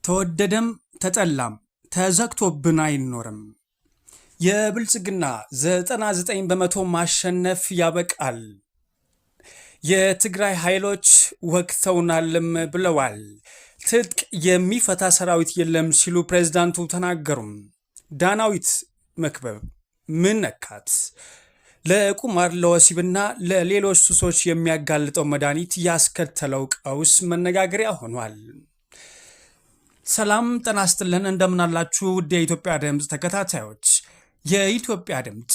ተወደደም ተጠላም ተዘግቶብን አይኖርም። የብልጽግና 99 በመቶ ማሸነፍ ያበቃል። የትግራይ ኃይሎች ወክተውናልም ብለዋል። ትጥቅ የሚፈታ ሰራዊት የለም ሲሉ ፕሬዝዳንቱ ተናገሩም። ዳናዊት መክበብ ምን ነካት? ለቁማር ለወሲብና ለሌሎች ሱሶች የሚያጋልጠው መድኃኒት ያስከተለው ቀውስ መነጋገሪያ ሆኗል። ሰላም ጤና ይስጥልን፣ እንደምናላችሁ ውድ የኢትዮጵያ ድምፅ ተከታታዮች። የኢትዮጵያ ድምፅ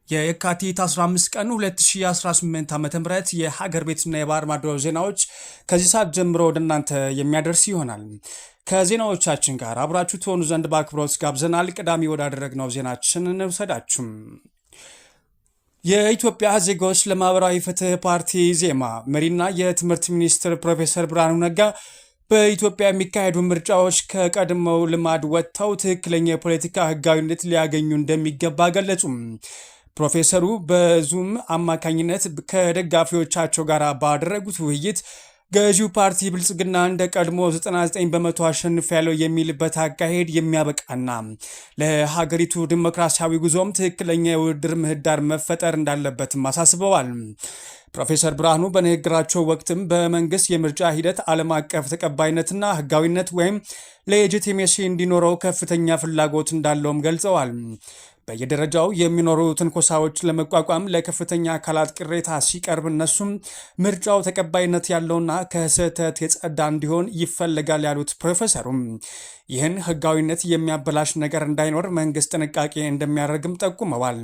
የካቲት 15 ቀን 2018 ዓ.ም የሀገር ቤትና የባህር ማዶ ዜናዎች ከዚህ ሰዓት ጀምሮ ወደ እናንተ የሚያደርስ ይሆናል። ከዜናዎቻችን ጋር አብራችሁ ትሆኑ ዘንድ በአክብሮት ጋብዘናል። ቀዳሚ ወዳደረግነው ዜናችን እንውሰዳችሁ። የኢትዮጵያ ዜጎች ለማህበራዊ ፍትህ ፓርቲ ዜማ መሪና የትምህርት ሚኒስትር ፕሮፌሰር ብርሃኑ ነጋ በኢትዮጵያ የሚካሄዱ ምርጫዎች ከቀድሞው ልማድ ወጥተው ትክክለኛ የፖለቲካ ህጋዊነት ሊያገኙ እንደሚገባ ገለጹ። ፕሮፌሰሩ በዙም አማካኝነት ከደጋፊዎቻቸው ጋር ባደረጉት ውይይት ገዢው ፓርቲ ብልጽግና እንደ ቀድሞ 99 በመቶ አሸንፍ ያለው የሚልበት አካሄድ የሚያበቃና ለሀገሪቱ ዲሞክራሲያዊ ጉዞም ትክክለኛ የውድድር ምህዳር መፈጠር እንዳለበትም አሳስበዋል። ፕሮፌሰር ብርሃኑ በንግግራቸው ወቅትም በመንግስት የምርጫ ሂደት ዓለም አቀፍ ተቀባይነትና ህጋዊነት ወይም ሌጂቲሜሲ እንዲኖረው ከፍተኛ ፍላጎት እንዳለውም ገልጸዋል። በየደረጃው የሚኖሩ ትንኮሳዎች ለመቋቋም ለከፍተኛ አካላት ቅሬታ ሲቀርብ እነሱም ምርጫው ተቀባይነት ያለውና ከስህተት የጸዳ እንዲሆን ይፈለጋል ያሉት ፕሮፌሰሩም ይህን ህጋዊነት የሚያበላሽ ነገር እንዳይኖር መንግስት ጥንቃቄ እንደሚያደርግም ጠቁመዋል።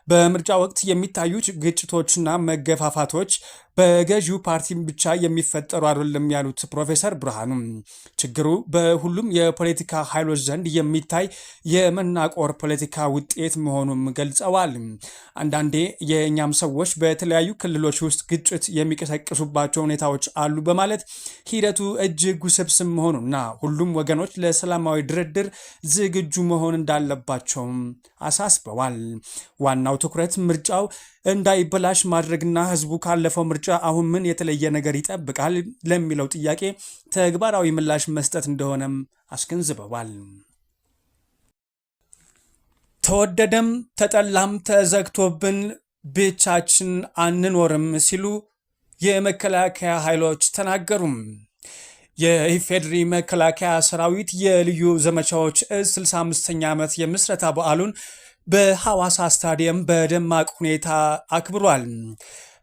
በምርጫ ወቅት የሚታዩት ግጭቶችና መገፋፋቶች በገዢው ፓርቲ ብቻ የሚፈጠሩ አይደለም ያሉት ፕሮፌሰር ብርሃኑ ችግሩ በሁሉም የፖለቲካ ኃይሎች ዘንድ የሚታይ የመናቆር ፖለቲካ ውጤት መሆኑን ገልጸዋል። አንዳንዴ የእኛም ሰዎች በተለያዩ ክልሎች ውስጥ ግጭት የሚቀሰቅሱባቸው ሁኔታዎች አሉ በማለት ሂደቱ እጅግ ውስብስብ መሆኑና ሁሉም ወገኖች ለሰላማዊ ድርድር ዝግጁ መሆን እንዳለባቸውም አሳስበዋል። ዋናው ትኩረት ምርጫው እንዳይበላሽ ማድረግና ህዝቡ ካለፈው ምርጫ አሁን ምን የተለየ ነገር ይጠብቃል ለሚለው ጥያቄ ተግባራዊ ምላሽ መስጠት እንደሆነም አስገንዝበዋል። ተወደደም ተጠላም ተዘግቶብን ብቻችን አንኖርም ሲሉ የመከላከያ ኃይሎች ተናገሩም። የኢፌዴሪ መከላከያ ሰራዊት የልዩ ዘመቻዎች እዝ 65ኛ ዓመት የምስረታ በዓሉን በሐዋሳ ስታዲየም በደማቅ ሁኔታ አክብሯል።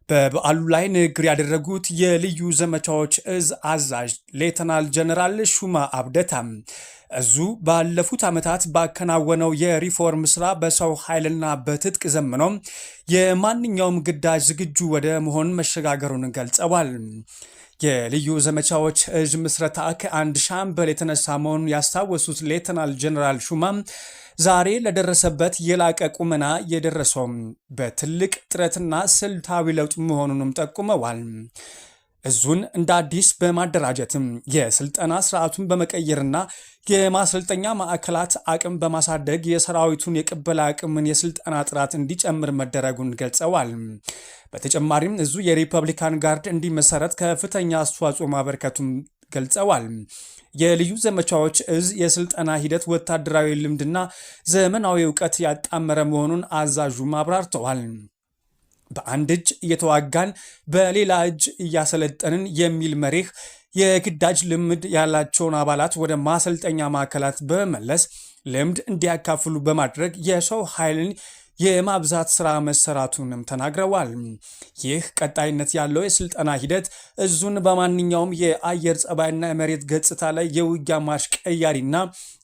በበዓሉ ላይ ንግግር ያደረጉት የልዩ ዘመቻዎች እዝ አዛዥ ሌተናል ጀነራል ሹማ አብደታ እዙ ባለፉት ዓመታት ባከናወነው የሪፎርም ስራ በሰው ኃይልና በትጥቅ ዘምኖ የማንኛውም ግዳጅ ዝግጁ ወደ መሆን መሸጋገሩን ገልጸዋል። የልዩ ዘመቻዎች እዝ ምስረታ ከአንድ ሻምበል የተነሳ መሆኑን ያስታወሱት ሌተናል ጀነራል ሹማ ዛሬ ለደረሰበት የላቀ ቁመና የደረሰው በትልቅ ጥረትና ስልታዊ ለውጥ መሆኑንም ጠቁመዋል። እዙን እንደ አዲስ በማደራጀትም የስልጠና ስርዓቱን በመቀየርና የማሰልጠኛ ማዕከላት አቅም በማሳደግ የሰራዊቱን የቅበላ አቅምን የስልጠና ጥራት እንዲጨምር መደረጉን ገልጸዋል። በተጨማሪም እዙ የሪፐብሊካን ጋርድ እንዲመሰረት ከፍተኛ አስተዋጽኦ ማበርከቱን ገልጸዋል። የልዩ ዘመቻዎች እዝ የስልጠና ሂደት ወታደራዊ ልምድና ዘመናዊ እውቀት ያጣመረ መሆኑን አዛዡም አብራርተዋል። በአንድ እጅ እየተዋጋን በሌላ እጅ እያሰለጠንን የሚል መሪህ የግዳጅ ልምድ ያላቸውን አባላት ወደ ማሰልጠኛ ማዕከላት በመመለስ ልምድ እንዲያካፍሉ በማድረግ የሰው ኃይልን የማብዛት ስራ መሰራቱንም ተናግረዋል። ይህ ቀጣይነት ያለው የስልጠና ሂደት እዙን በማንኛውም የአየር ጸባይና የመሬት ገጽታ ላይ የውጊያ ማሽቀያሪና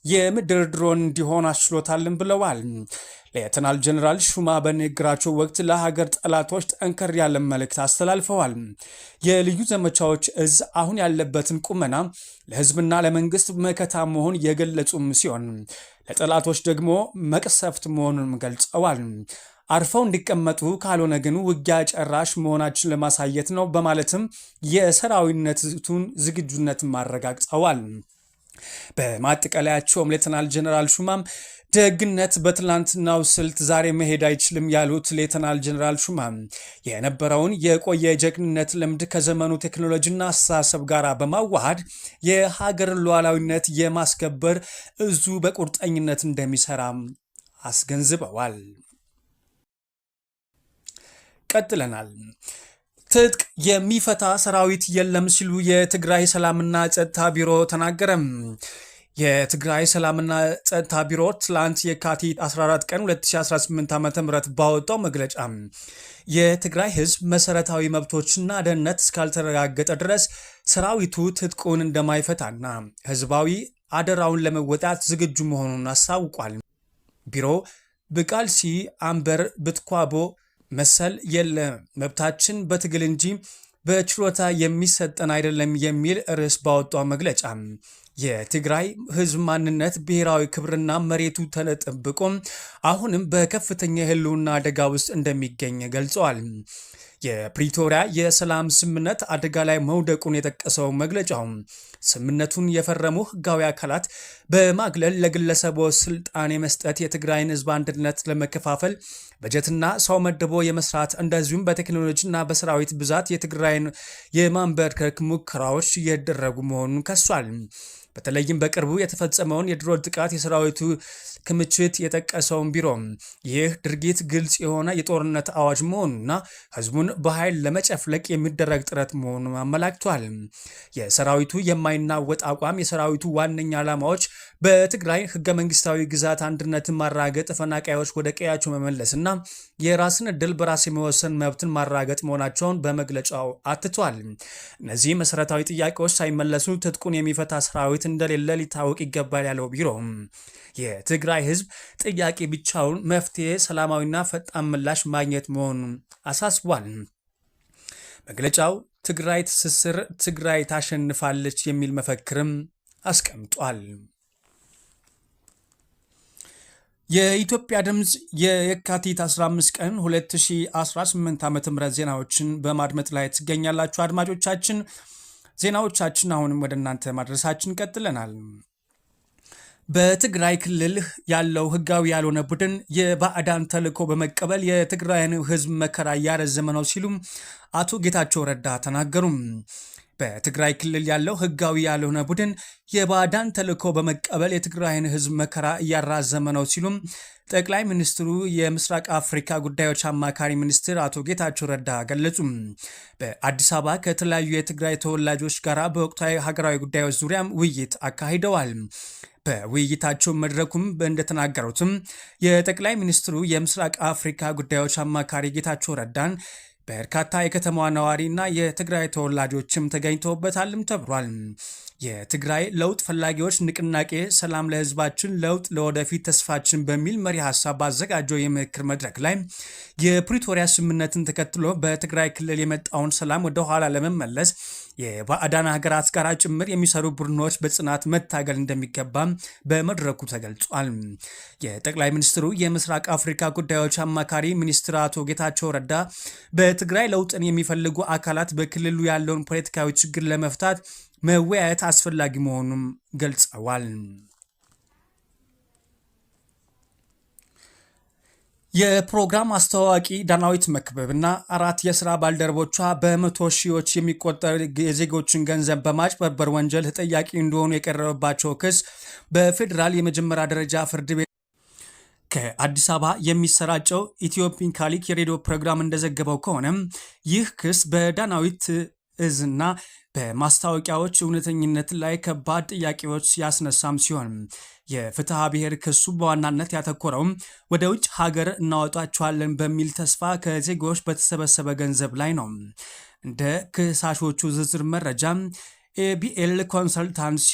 የምድር ድሮን እንዲሆን አስችሎታልን ብለዋል። ሌተናል ጀነራል ሹማ በንግግራቸው ወቅት ለሀገር ጠላቶች ጠንከር ያለ መልእክት አስተላልፈዋል። የልዩ ዘመቻዎች እዝ አሁን ያለበትን ቁመና ለህዝብና ለመንግስት መከታ መሆን የገለጹም ሲሆን ለጠላቶች ደግሞ መቅሰፍት መሆኑን ገልጸዋል። አርፈው እንዲቀመጡ ካልሆነ ግን ውጊያ ጨራሽ መሆናችን ለማሳየት ነው በማለትም የሰራዊነቱን ዝግጁነት ማረጋግጠዋል። በማጠቃለያቸውም ሌተናል ጀነራል ሹማም ደግነት በትላንትናው ስልት ዛሬ መሄድ አይችልም ያሉት ሌተናል ጀነራል ሹማ የነበረውን የቆየ ጀግንነት ልምድ ከዘመኑ ቴክኖሎጂና አስተሳሰብ ጋር በማዋሃድ የሀገርን ሉዓላዊነት የማስከበር እዙ በቁርጠኝነት እንደሚሰራ አስገንዝበዋል። ቀጥለናል። ትጥቅ የሚፈታ ሰራዊት የለም ሲሉ የትግራይ ሰላምና ጸጥታ ቢሮ ተናገረም። የትግራይ ሰላምና ጸጥታ ቢሮ ትላንት የካቲት 14 ቀን 2018 ዓ.ም ባወጣው መግለጫ የትግራይ ህዝብ መሰረታዊ መብቶችና ደህንነት እስካልተረጋገጠ ድረስ ሰራዊቱ ትጥቁን እንደማይፈታና ህዝባዊ አደራውን ለመወጣት ዝግጁ መሆኑን አሳውቋል። ቢሮ ብቃልሲ አንበር ብትኳቦ መሰል የለ መብታችን በትግል እንጂ በችሎታ የሚሰጠን አይደለም የሚል ርዕስ ባወጣው መግለጫ የትግራይ ህዝብ ማንነት፣ ብሔራዊ ክብርና መሬቱ ተጠብቆ አሁንም በከፍተኛ የህልውና አደጋ ውስጥ እንደሚገኝ ገልጸዋል። የፕሪቶሪያ የሰላም ስምምነት አደጋ ላይ መውደቁን የጠቀሰው መግለጫው ስምምነቱን የፈረሙ ህጋዊ አካላት በማግለል ለግለሰቦች ስልጣን የመስጠት የትግራይን ህዝብ አንድነት ለመከፋፈል በጀትና ሰው መድቦ የመስራት እንደዚሁም በቴክኖሎጂና በሰራዊት ብዛት የትግራይን የማንበርከክ ሙከራዎች እየደረጉ መሆኑን ከሷል። በተለይም በቅርቡ የተፈጸመውን የድሮን ጥቃት የሰራዊቱ ክምችት የጠቀሰውን ቢሮ ይህ ድርጊት ግልጽ የሆነ የጦርነት አዋጅ መሆኑና ህዝቡን በኃይል ለመጨፍለቅ የሚደረግ ጥረት መሆኑን አመላክቷል። የሰራዊቱ የማይናወጥ አቋም የሰራዊቱ ዋነኛ ዓላማዎች በትግራይ ህገ መንግስታዊ ግዛት አንድነትን ማራገጥ፣ ተፈናቃዮች ወደ ቀያቸው መመለስና የራስን ዕድል በራስ የመወሰን መብትን ማራገጥ መሆናቸውን በመግለጫው አትቷል። እነዚህ መሰረታዊ ጥያቄዎች ሳይመለሱ ትጥቁን የሚፈታ ሰራዊት እንደሌለ ሊታወቅ ይገባል ያለው ቢሮ የትግራይ ህዝብ ጥያቄ ብቻውን መፍትሄ ሰላማዊና ፈጣን ምላሽ ማግኘት መሆኑን አሳስቧል። መግለጫው ትግራይ ትስስር፣ ትግራይ ታሸንፋለች የሚል መፈክርም አስቀምጧል። የኢትዮጵያ ድምፅ የካቲት 15 ቀን 2018 ዓ.ም ዜናዎችን በማድመጥ ላይ ትገኛላችሁ አድማጮቻችን። ዜናዎቻችን አሁንም ወደ እናንተ ማድረሳችን ቀጥለናል። በትግራይ ክልል ያለው ህጋዊ ያልሆነ ቡድን የባዕዳን ተልዕኮ በመቀበል የትግራይን ህዝብ መከራ እያረዘመ ነው ሲሉ አቶ ጌታቸው ረዳ ተናገሩ። በትግራይ ክልል ያለው ህጋዊ ያልሆነ ቡድን የባዕዳን ተልዕኮ በመቀበል የትግራይን ህዝብ መከራ እያራዘመ ነው ሲሉም ጠቅላይ ሚኒስትሩ የምስራቅ አፍሪካ ጉዳዮች አማካሪ ሚኒስትር አቶ ጌታቸው ረዳ ገለጹ። በአዲስ አበባ ከተለያዩ የትግራይ ተወላጆች ጋር በወቅታዊ ሀገራዊ ጉዳዮች ዙሪያም ውይይት አካሂደዋል። በውይይታቸው መድረኩም እንደተናገሩትም የጠቅላይ ሚኒስትሩ የምስራቅ አፍሪካ ጉዳዮች አማካሪ ጌታቸው ረዳን በርካታ የከተማዋ ነዋሪና የትግራይ ተወላጆችም ተገኝተውበታልም ተብሏል። የትግራይ ለውጥ ፈላጊዎች ንቅናቄ ሰላም ለህዝባችን፣ ለውጥ ለወደፊት ተስፋችን በሚል መሪ ሀሳብ ባዘጋጀው የምክክር መድረክ ላይ የፕሪቶሪያ ስምምነትን ተከትሎ በትግራይ ክልል የመጣውን ሰላም ወደ ኋላ ለመመለስ የባዕዳን ሀገራት ጋር ጭምር የሚሰሩ ቡድኖች በጽናት መታገል እንደሚገባም በመድረኩ ተገልጿል። የጠቅላይ ሚኒስትሩ የምስራቅ አፍሪካ ጉዳዮች አማካሪ ሚኒስትር አቶ ጌታቸው ረዳ በትግራይ ለውጥን የሚፈልጉ አካላት በክልሉ ያለውን ፖለቲካዊ ችግር ለመፍታት መወያየት አስፈላጊ መሆኑን ገልጸዋል። የፕሮግራም አስተዋዋቂ ዳናዊት መክበብና 4 የስራ ባልደረቦቿ በመቶ ሺዎች የሚቆጠር የዜጎችን ገንዘብ በማጭበርበር ወንጀል ተጠያቂ እንደሆኑ የቀረበባቸው ክስ በፌዴራል የመጀመሪያ ደረጃ ፍርድ ቤት ከአዲስ አበባ የሚሰራጨው ኢትዮፒካ ሊክ የሬዲዮ ፕሮግራም እንደዘገበው ከሆነም ይህ ክስ በዳናዊት እዝና በማስታወቂያዎች እውነተኝነት ላይ ከባድ ጥያቄዎች ያስነሳም ሲሆን የፍትሐ ብሔር ክሱ በዋናነት ያተኮረውም ወደ ውጭ ሀገር እናወጣቸዋለን በሚል ተስፋ ከዜጎች በተሰበሰበ ገንዘብ ላይ ነው። እንደ ክሳሾቹ ዝርዝር መረጃ ኤቢኤል ኮንሰልታንሲ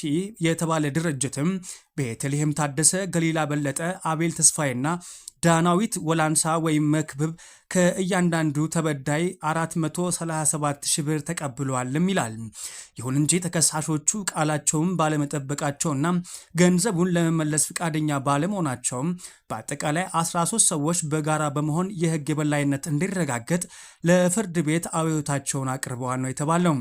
የተባለ ድርጅትም ቤተልሔም ታደሰ፣ ገሊላ በለጠ፣ አቤል ተስፋዬና ዳናዊት ወላንሳ ወይም መክብብ ከእያንዳንዱ ተበዳይ 437 ሺህ ብር ተቀብለዋልም ይላል። ይሁን እንጂ ተከሳሾቹ ቃላቸውን ባለመጠበቃቸውና ገንዘቡን ለመመለስ ፈቃደኛ ባለመሆናቸውም በአጠቃላይ 13 ሰዎች በጋራ በመሆን የሕግ የበላይነት እንዲረጋገጥ ለፍርድ ቤት አቤቱታቸውን አቅርበዋል ነው የተባለው።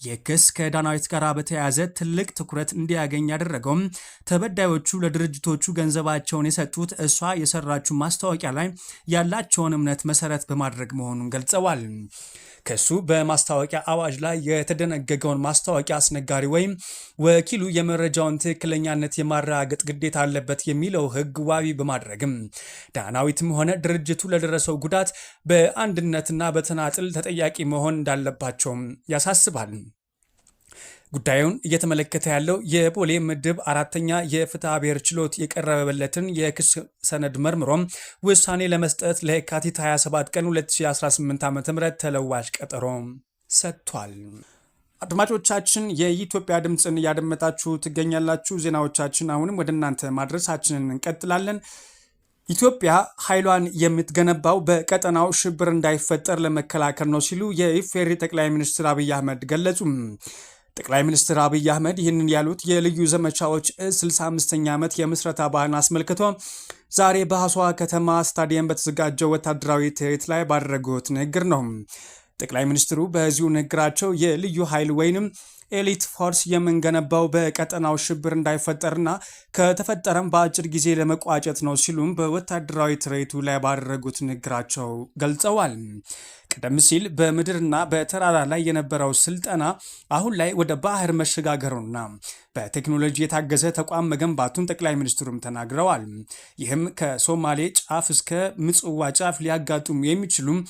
ይህ ክስ ከዳናዊት ጋር በተያያዘ ትልቅ ትኩረት እንዲያገኝ ያደረገውም ተበዳዮቹ ለድርጅቶቹ ገንዘባቸውን የሰጡት እሷ የሰራችው ማስታወቂያ ላይ ያላቸውን እምነት መሰረት በማድረግ መሆኑን ገልጸዋል። ክሱ በማስታወቂያ አዋጅ ላይ የተደነገገውን ማስታወቂያ አስነጋሪ ወይም ወኪሉ የመረጃውን ትክክለኛነት የማረጋገጥ ግዴታ አለበት የሚለው ሕግ ዋቢ በማድረግም ዳናዊትም ሆነ ድርጅቱ ለደረሰው ጉዳት በአንድነትና በተናጥል ተጠያቂ መሆን እንዳለባቸውም ያሳስባል። ጉዳዩን እየተመለከተ ያለው የቦሌ ምድብ 4ኛ የፍትሐ ብሔር ችሎት የቀረበለትን የክስ ሰነድ መርምሮም ውሳኔ ለመስጠት ለየካቲት 27 ቀን 2018 ዓ.ም ተለዋጭ ቀጠሮ ሰጥቷል። አድማጮቻችን የኢትዮጵያ ድምፅን እያደመጣችሁ ትገኛላችሁ። ዜናዎቻችን አሁንም ወደ እናንተ ማድረሳችንን እንቀጥላለን። ኢትዮጵያ ኃይሏን የምትገነባው በቀጠናው ሽብር እንዳይፈጠር ለመከላከል ነው ሲሉ የኢፌዴሪ ጠቅላይ ሚኒስትር አብይ አህመድ ገለጹ። ጠቅላይ ሚኒስትር አብይ አህመድ ይህንን ያሉት የልዩ ዘመቻዎች 65ኛ ዓመት የምስረታ በዓልን አስመልክቶ ዛሬ በሐዋሳ ከተማ ስታዲየም በተዘጋጀው ወታደራዊ ትርኢት ላይ ባደረጉት ንግግር ነው። ጠቅላይ ሚኒስትሩ በዚሁ ንግግራቸው የልዩ ኃይል ወይንም ኤሊት ፎርስ የምንገነባው በቀጠናው ሽብር እንዳይፈጠርና ከተፈጠረም በአጭር ጊዜ ለመቋጨት ነው ሲሉም በወታደራዊ ትርኢቱ ላይ ባደረጉት ንግግራቸው ገልጸዋል። ቀደም ሲል በምድርና በተራራ ላይ የነበረው ስልጠና አሁን ላይ ወደ ባህር መሸጋገሩና በቴክኖሎጂ የታገዘ ተቋም መገንባቱን ጠቅላይ ሚኒስትሩም ተናግረዋል። ይህም ከሶማሌ ጫፍ እስከ ምጽዋ ጫፍ ሊያጋጥሙ የሚችሉም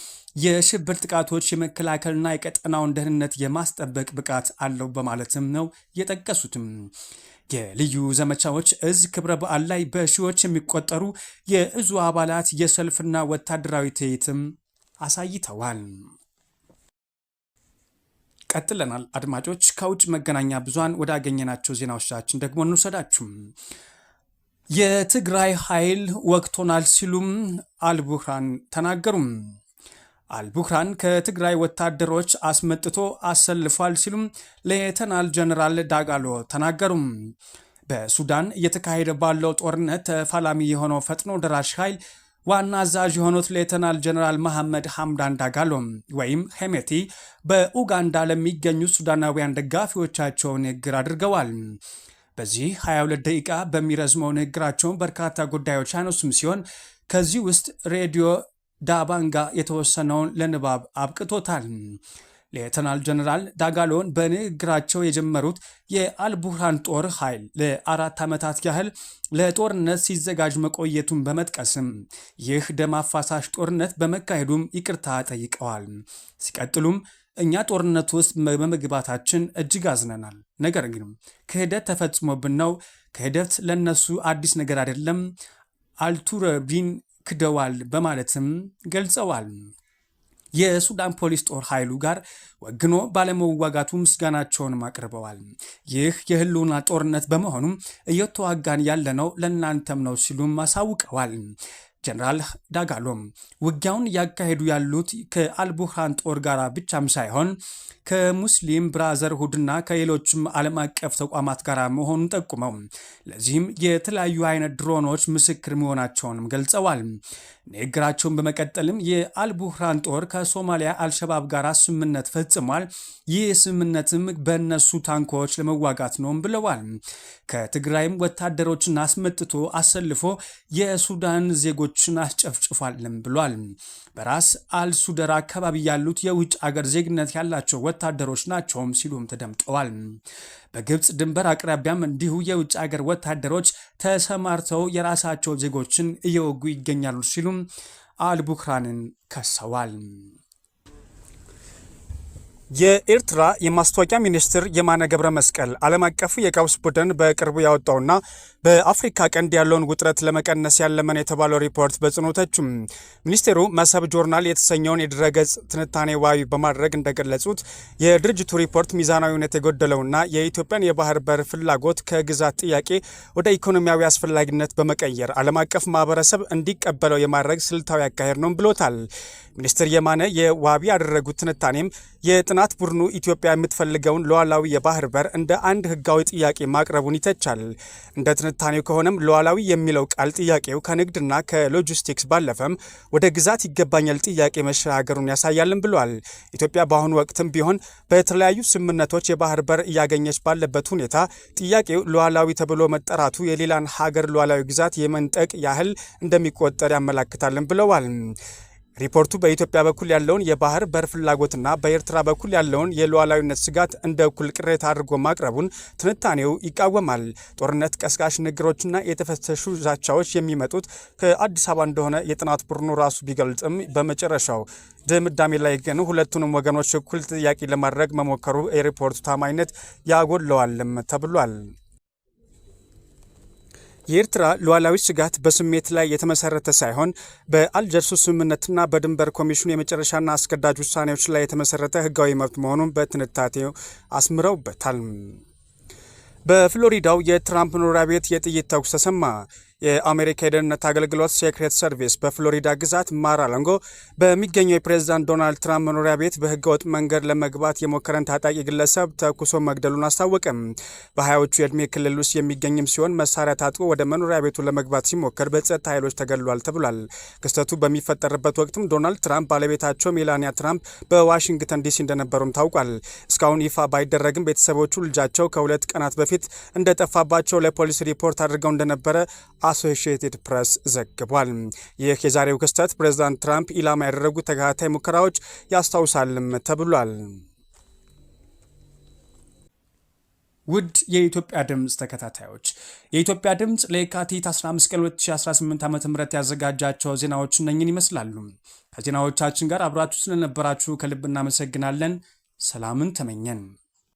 የሽብር ጥቃቶች የመከላከልና የቀጠናውን ደህንነት የማስጠበቅ ብቃት አለው በማለትም ነው የጠቀሱትም። የልዩ ዘመቻዎች እዝ ክብረ በዓል ላይ በሺዎች የሚቆጠሩ የእዙ አባላት የሰልፍና ወታደራዊ ትርኢትም አሳይተዋል። ቀጥለናል አድማጮች። ከውጭ መገናኛ ብዙሃን ወዳገኘናቸው ዜናዎቻችን ደግሞ እንውሰዳችሁ። የትግራይ ኃይል ወቅቶናል ሲሉም አልቡርሃን ተናገሩም። አልቡርሃን ከትግራይ ወታደሮች አስመጥቶ አሰልፏል ሲሉም ሌተናል ጀነራል ዳጋሎ ተናገሩም። በሱዳን እየተካሄደ ባለው ጦርነት ተፋላሚ የሆነው ፈጥኖ ደራሽ ኃይል ዋና አዛዥ የሆኑት ሌተናል ጀነራል መሐመድ ሐምዳን ዳጋሎ ወይም ሄሜቲ በኡጋንዳ ለሚገኙ ሱዳናውያን ደጋፊዎቻቸው ንግግር አድርገዋል። በዚህ 22 ደቂቃ በሚረዝመው ንግግራቸው በርካታ ጉዳዮች ያነሱም ሲሆን ከዚህ ውስጥ ሬዲዮ ዳባንጋ የተወሰነውን ለንባብ አብቅቶታል። ሌተናል ጀነራል ዳጋሎን በንግግራቸው የጀመሩት የአልቡርሃን ጦር ኃይል ለ4 ዓመታት ያህል ለጦርነት ሲዘጋጅ መቆየቱን በመጥቀስም ይህ ደም አፋሳሽ ጦርነት በመካሄዱም ይቅርታ ጠይቀዋል። ሲቀጥሉም እኛ ጦርነት ውስጥ በመግባታችን እጅግ አዝነናል። ነገር ግን ክህደት ተፈጽሞብን ነው። ክህደት ለነሱ አዲስ ነገር አይደለም። አልቱረቢን ክደዋል በማለትም ገልጸዋል። የሱዳን ፖሊስ ጦር ኃይሉ ጋር ወግኖ ባለመዋጋቱ ምስጋናቸውንም አቅርበዋል። ይህ የህልውና ጦርነት በመሆኑም እየተዋጋን ያለነው ለእናንተም ነው ሲሉም አሳውቀዋል። ጀነራል ዳጋሎም ውጊያውን እያካሄዱ ያሉት ከአልቡርሃን ጦር ጋር ብቻም ሳይሆን ከሙስሊም ብራዘርሁድና ከሌሎችም ዓለም አቀፍ ተቋማት ጋር መሆኑን ጠቁመው ለዚህም የተለያዩ አይነት ድሮኖች ምስክር መሆናቸውንም ገልጸዋል። ንግግራቸውን በመቀጠልም የአልቡርሃን ጦር ከሶማሊያ አልሸባብ ጋር ስምምነት ፈጽሟል። ይህ ስምምነትም በእነሱ ታንኮች ለመዋጋት ነውም ብለዋል። ከትግራይም ወታደሮችን አስመጥቶ አሰልፎ የሱዳን ዜጎችን አስጨፍጭፏልም ብሏል። በራስ አልሱደር አካባቢ ያሉት የውጭ አገር ዜግነት ያላቸው ወታደሮች ናቸውም ሲሉም ተደምጠዋል። በግብፅ ድንበር አቅራቢያም እንዲሁ የውጭ አገር ወታደሮች ተሰማርተው የራሳቸው ዜጎችን እየወጉ ይገኛሉ ሲሉም አልቡርሃንን ከሰዋል። የኤርትራ የማስታወቂያ ሚኒስትር የማነ ገብረ መስቀል ዓለም አቀፉ የቀውስ ቡድን በቅርቡ ያወጣውና በአፍሪካ ቀንድ ያለውን ውጥረት ለመቀነስ ያለመን የተባለው ሪፖርት በጽኑ ተቹም። ሚኒስቴሩ መሰብ ጆርናል የተሰኘውን የድረገጽ ትንታኔ ዋቢ በማድረግ እንደገለጹት የድርጅቱ ሪፖርት ሚዛናዊነት የጎደለውና የኢትዮጵያን የባህር በር ፍላጎት ከግዛት ጥያቄ ወደ ኢኮኖሚያዊ አስፈላጊነት በመቀየር ዓለም አቀፍ ማህበረሰብ እንዲቀበለው የማድረግ ስልታዊ አካሄድ ነው ብሎታል። ሚኒስትር የማነ የዋቢ ያደረጉት ትንታኔም የጥናት ቡድኑ ኢትዮጵያ የምትፈልገውን ሉዓላዊ የባህር በር እንደ አንድ ህጋዊ ጥያቄ ማቅረቡን ይተቻል። እንደ ትንታኔው ከሆነም ሉዓላዊ የሚለው ቃል ጥያቄው ከንግድና ከሎጂስቲክስ ባለፈም ወደ ግዛት ይገባኛል ጥያቄ መሸጋገሩን ያሳያልን ብሏል። ኢትዮጵያ በአሁኑ ወቅትም ቢሆን በተለያዩ ስምምነቶች የባህር በር እያገኘች ባለበት ሁኔታ ጥያቄው ሉዓላዊ ተብሎ መጠራቱ የሌላን ሀገር ሉዓላዊ ግዛት የመንጠቅ ያህል እንደሚቆጠር ያመላክታልን ብለዋል። ሪፖርቱ በኢትዮጵያ በኩል ያለውን የባህር በር ፍላጎትና በኤርትራ በኩል ያለውን የሉዓላዊነት ስጋት እንደ እኩል ቅሬታ አድርጎ ማቅረቡን ትንታኔው ይቃወማል። ጦርነት ቀስቃሽ ንግግሮችና የተፈተሹ ዛቻዎች የሚመጡት ከአዲስ አበባ እንደሆነ የጥናት ቡድኑ ራሱ ቢገልጽም በመጨረሻው ድምዳሜ ላይ ግን ሁለቱንም ወገኖች እኩል ጥያቄ ለማድረግ መሞከሩ የሪፖርቱ ታማኝነት ያጎድለዋልም ተብሏል። የኤርትራ ሉዓላዊ ስጋት በስሜት ላይ የተመሰረተ ሳይሆን በአልጀርሱ ስምምነትና በድንበር ኮሚሽኑ የመጨረሻና አስገዳጅ ውሳኔዎች ላይ የተመሰረተ ህጋዊ መብት መሆኑን በትንታኔው አስምረውበታል። በፍሎሪዳው የትራምፕ መኖሪያ ቤት የጥይት ተኩስ ተሰማ። የአሜሪካ የደህንነት አገልግሎት ሴክሬት ሰርቪስ በፍሎሪዳ ግዛት ማር-አላጎ በሚገኘው የፕሬዝዳንት ዶናልድ ትራምፕ መኖሪያ ቤት በህገወጥ መንገድ ለመግባት የሞከረን ታጣቂ ግለሰብ ተኩሶ መግደሉን አስታወቀም። በሀያዎቹ የዕድሜ ክልል ውስጥ የሚገኝም ሲሆን መሳሪያ ታጥቆ ወደ መኖሪያ ቤቱ ለመግባት ሲሞከር በጸጥታ ኃይሎች ተገድሏል ተብሏል። ክስተቱ በሚፈጠርበት ወቅትም ዶናልድ ትራምፕ ባለቤታቸው ሜላኒያ ትራምፕ በዋሽንግተን ዲሲ እንደነበሩም ታውቋል። እስካሁን ይፋ ባይደረግም ቤተሰቦቹ ልጃቸው ከ2 ቀናት በፊት እንደጠፋባቸው ለፖሊስ ሪፖርት አድርገው እንደነበረ አሶሺየትድ ፕሬስ ዘግቧል። ይህ የዛሬው ክስተት ፕሬዝዳንት ትራምፕ ኢላማ ያደረጉ ተከታታይ ሙከራዎች ያስታውሳልም ተብሏል። ውድ የኢትዮጵያ ድምፅ ተከታታዮች የኢትዮጵያ ድምፅ ለየካቲት 15 ቀን 2018 ዓ.ም ያዘጋጃቸው ዜናዎች እነኝን ይመስላሉ። ከዜናዎቻችን ጋር አብራችሁ ስለነበራችሁ ከልብ እናመሰግናለን። ሰላምን ተመኘን።